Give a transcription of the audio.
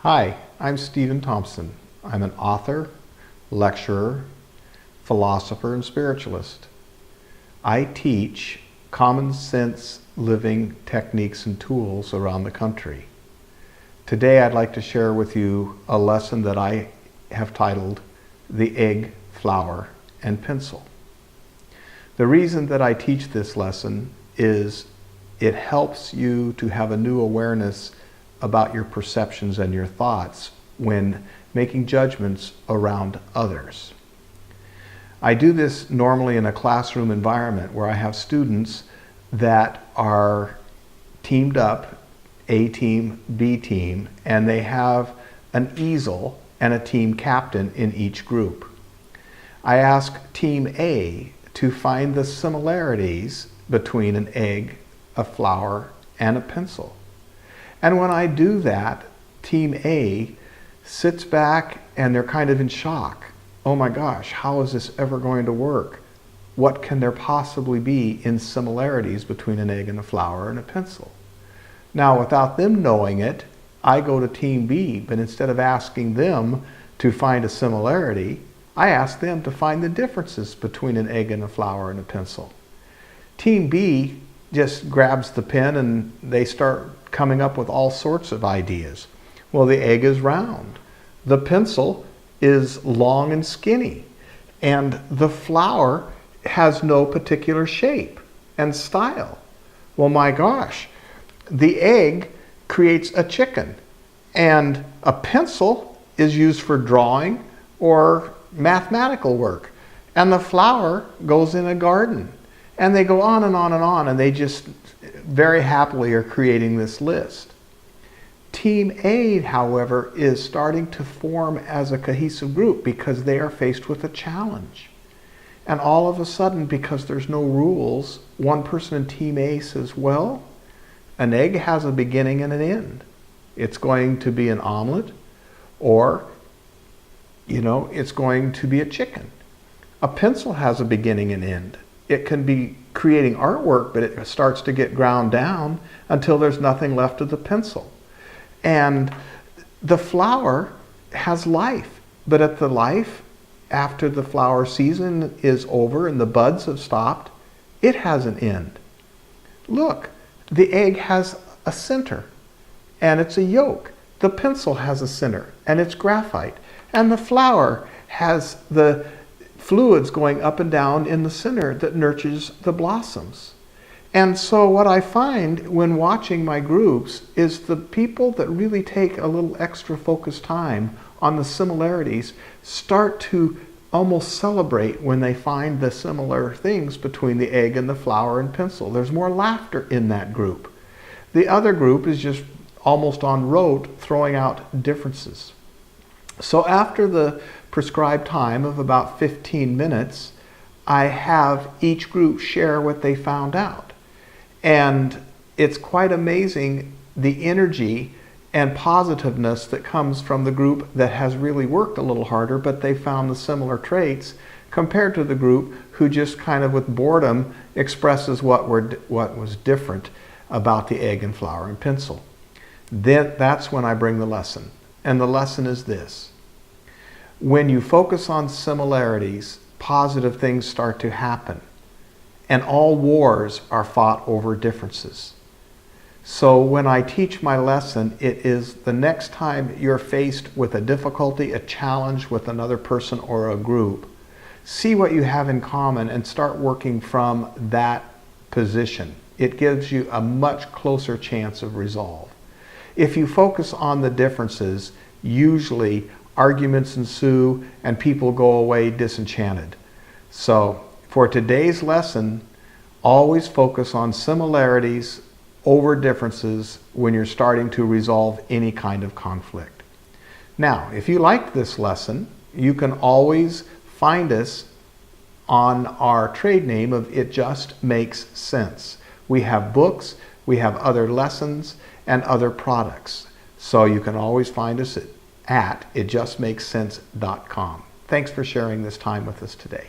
Hi, I'm Stephen Thompson. I'm an author, lecturer, philosopher, and spiritualist. I teach common sense living techniques and tools around the country. Today I'd like to share with you a lesson that I have titled The Egg, Flower, and Pencil. The reason that I teach this lesson is it helps you to have a new awareness about your perceptions and your thoughts when making judgments around others. I do this normally in a classroom environment where I have students that are teamed up, A team, B team, and they have an easel and a team captain in each group. I ask Team A to find the similarities between an egg, a flower, and a pencil. And when I do that, Team A sits back and they're kind of in shock. Oh my gosh, how is this ever going to work? What can there possibly be in similarities between an egg and a flower and a pencil? Now, without them knowing it, I go to Team B, but instead of asking them to find a similarity, I ask them to find the differences between an egg and a flower and a pencil. Team B just grabs the pen and they start coming up with all sorts of ideas. Well, the egg is round. The pencil is long and skinny. And the flower has no particular shape and style. Well, my gosh, the egg creates a chicken. And a pencil is used for drawing or mathematical work. And the flower goes in a garden. And they go on and on and on, and they just very happily are creating this list. Team A, however, is starting to form as a cohesive group because they are faced with a challenge. And all of a sudden, because there's no rules, one person in Team A says, well, an egg has a beginning and an end. It's going to be an omelet, or, it's going to be a chicken. A pencil has a beginning and end. It can be creating artwork, but it starts to get ground down until there's nothing left of the pencil. And the flower has life, but at the life, after the flower season is over and the buds have stopped, it has an end. Look, the egg has a center, and it's a yolk. The pencil has a center, and it's graphite. And the flower has the fluids going up and down in the center that nurtures the blossoms. And so what I find when watching my groups is the people that really take a little extra focused time on the similarities start to almost celebrate when they find the similar things between the egg and the flower and pencil. There's more laughter in that group. The other group is just almost on rote throwing out differences. So after the prescribed time of about 15 minutes, I have each group share what they found out. And it's quite amazing the energy and positiveness that comes from the group that has really worked a little harder, but they found the similar traits, compared to the group who just kind of with boredom expresses what was different about the egg and flower and pencil. Then that's when I bring the lesson. And the lesson is this. When you focus on similarities, positive things start to happen. And all wars are fought over differences. So when I teach my lesson, it is the next time you're faced with a difficulty, a challenge with another person or a group, see what you have in common and start working from that position. It gives you a much closer chance of resolve. If you focus on the differences, usually arguments ensue and people go away disenchanted. So for today's lesson, always focus on similarities over differences when you're starting to resolve any kind of conflict. Now, if you liked this lesson, you can always find us on our trade name of It Just Makes Sense. We have books, we have other lessons, and other products. So you can always find us at itjustmakessense.com. Thanks for sharing this time with us today.